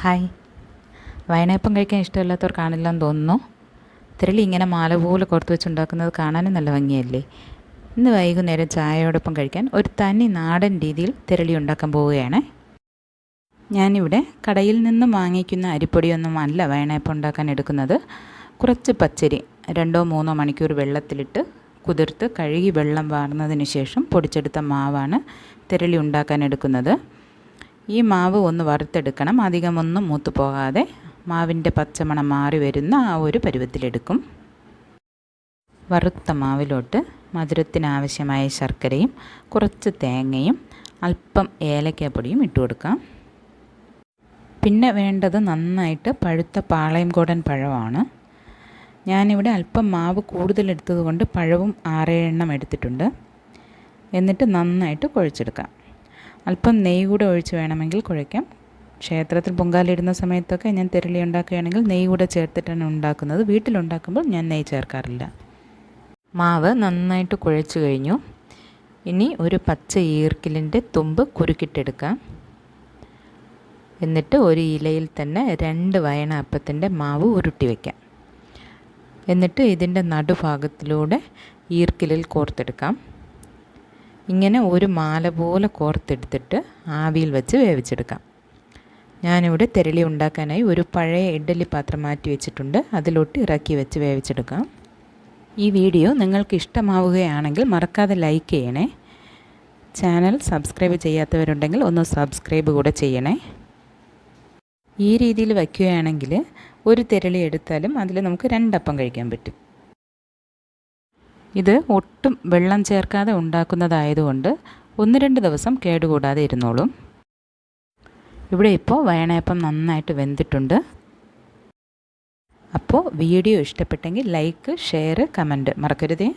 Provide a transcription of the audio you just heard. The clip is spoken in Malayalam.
ഹായ്. വയനയപ്പം കഴിക്കാൻ ഇഷ്ടമില്ലാത്തവർക്കാണില്ലെന്ന് തോന്നുന്നു. തിരളി ഇങ്ങനെ മാല പോലെ കോർത്ത് വെച്ചുണ്ടാക്കുന്നത് കാണാനും നല്ല ഭംഗിയല്ലേ. ഇന്ന് വൈകുന്നേരം ചായയോടൊപ്പം കഴിക്കാൻ ഒരു തനി നാടൻ രീതിയിൽ തിരളി ഉണ്ടാക്കാൻ പോവുകയാണ്. ഞാനിവിടെ കടയിൽ നിന്നും വാങ്ങിക്കുന്ന അരിപ്പൊടിയൊന്നും അല്ല വയനയപ്പം ഉണ്ടാക്കാൻ എടുക്കുന്നത്. കുറച്ച് പച്ചരി 2-3 മണിക്കൂർ വെള്ളത്തിലിട്ട് കുതിർത്ത് കഴുകി വെള്ളം വാർന്നതിന് ശേഷം പൊടിച്ചെടുത്ത മാവാണ് തിരളി ഉണ്ടാക്കാൻ എടുക്കുന്നത്. ഈ മാവ് ഒന്ന് വറുത്തെടുക്കണം. അധികമൊന്നും മൂത്ത് പോകാതെ മാവിൻ്റെ പച്ചമണം മാറി വരുന്ന ആ ഒരു പരുവത്തിലെടുക്കും. വറുത്ത മാവിലോട്ട് മധുരത്തിനാവശ്യമായ ശർക്കരയും കുറച്ച് തേങ്ങയും അല്പം ഏലക്കാപ്പൊടിയും ഇട്ട് കൊടുക്കാം. പിന്നെ വേണ്ടത് നന്നായിട്ട് പഴുത്ത പാളയംകോടൻ പഴമാണ്. ഞാനിവിടെ അല്പം മാവ് കൂടുതലെടുത്തത് കൊണ്ട് പഴവും 6-7 എണ്ണം എടുത്തിട്ടുണ്ട്. എന്നിട്ട് നന്നായിട്ട് കുഴച്ചെടുക്കാം. അല്പം നെയ്യ് കൂടെ ഒഴിച്ച് വേണമെങ്കിൽ കുഴയ്ക്കാം. ക്ഷേത്രത്തിൽ പൊങ്കാലയിടുന്ന സമയത്തൊക്കെ ഞാൻ തിരളി ഉണ്ടാക്കുകയാണെങ്കിൽ നെയ്യ് കൂടെ ചേർത്തിട്ടാണ് ഉണ്ടാക്കുന്നത്. വീട്ടിലുണ്ടാക്കുമ്പോൾ ഞാൻ നെയ്യ് ചേർക്കാറില്ല. മാവ് നന്നായിട്ട് കുഴച്ച് കഴിഞ്ഞു. ഇനി ഒരു പച്ച ഈർക്കിലിൻ്റെ തുമ്പ് കുരുക്കിട്ടെടുക്കാം. എന്നിട്ട് ഒരു ഇലയിൽ തന്നെ 2 വയണ അപ്പത്തിൻ്റെ മാവ് ഉരുട്ടി വയ്ക്കാം. എന്നിട്ട് ഇതിൻ്റെ നടുഭാഗത്തിലൂടെ ഈർക്കിലിൽ കോർത്തെടുക്കാം. ഇങ്ങനെ ഒരു മാല പോലെ കോർത്തെടുത്തിട്ട് ആവിയിൽ വെച്ച് വേവിച്ചെടുക്കാം. ഞാനിവിടെ തിരളി ഉണ്ടാക്കാനായി ഒരു പഴയ ഇഡ്ഡലി പാത്രം മാറ്റി വെച്ചിട്ടുണ്ട്. അതിലോട്ട് ഇറക്കി വെച്ച് വേവിച്ചെടുക്കാം. ഈ വീഡിയോ നിങ്ങൾക്ക് ഇഷ്ടമാവുകയാണെങ്കിൽ മറക്കാതെ ലൈക്ക് ചെയ്യണേ. ചാനൽ സബ്സ്ക്രൈബ് ചെയ്യാത്തവരുണ്ടെങ്കിൽ ഒന്ന് സബ്സ്ക്രൈബ് കൂടെ ചെയ്യണേ. ഈ രീതിയിൽ വയ്ക്കുകയാണെങ്കിൽ ഒരു തിരളി എടുത്താലും അതിൽ നമുക്ക് 2 അപ്പം കഴിക്കാൻ പറ്റും. ഇത് ഒട്ടും വെള്ളം ചേർക്കാതെ ഉണ്ടാക്കുന്നതായതുകൊണ്ട് 1-2 ദിവസം കേടുകൂടാതെ ഇരുന്നോളും. ഇവിടെ ഇപ്പോൾ വയണയപ്പം നന്നായിട്ട് വെന്തിട്ടുണ്ട്. അപ്പോൾ വീഡിയോ ഇഷ്ടപ്പെട്ടെങ്കിൽ ലൈക്ക്, ഷെയർ, കമൻറ്റ് മറക്കരുതേ.